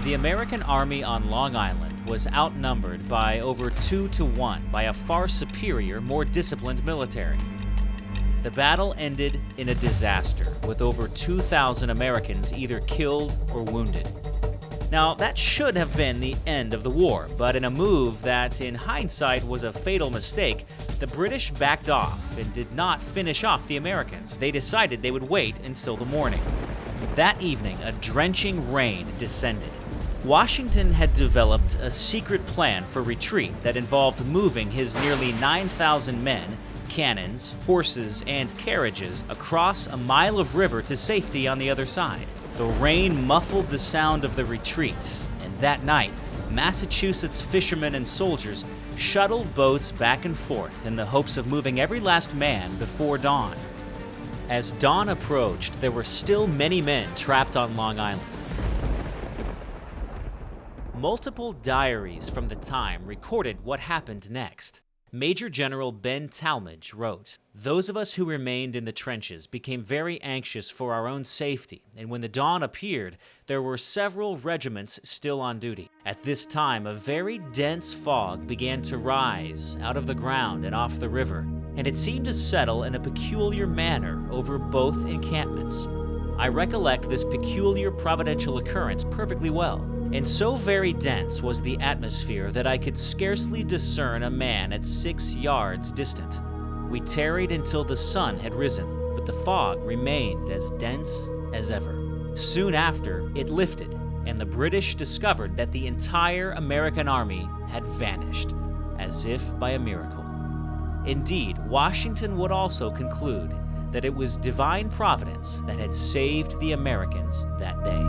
The American army on Long Island was outnumbered by over 2-to-1 by a far superior, more disciplined military. The battle ended in a disaster, with over 2,000 Americans either killed or wounded. Now, that should have been the end of the war, but in a move that, in hindsight, was a fatal mistake, the British backed off and did not finish off the Americans. They decided they would wait until the morning. That evening, a drenching rain descended. Washington had developed a secret plan for retreat that involved moving his nearly 9,000 men, cannons, horses, and carriages across a mile of river to safety on the other side. The rain muffled the sound of the retreat, and that night, Massachusetts fishermen and soldiers shuttled boats back and forth in the hopes of moving every last man before dawn. As dawn approached, there were still many men trapped on Long Island. Multiple diaries from the time recorded what happened next. Major General Ben Talmadge wrote, "Those of us who remained in the trenches became very anxious for our own safety, and when the dawn appeared, there were several regiments still on duty. At this time, a very dense fog began to rise out of the ground and off the river, and it seemed to settle in a peculiar manner over both encampments. I recollect this peculiar providential occurrence perfectly well, and so very dense was the atmosphere that I could scarcely discern a man at 6 yards distant. We tarried until the sun had risen, but the fog remained as dense as ever. Soon after, it lifted, and the British discovered that the entire American army had vanished, as if by a miracle. Indeed, Washington would also conclude that it was Divine Providence that had saved the Americans that day."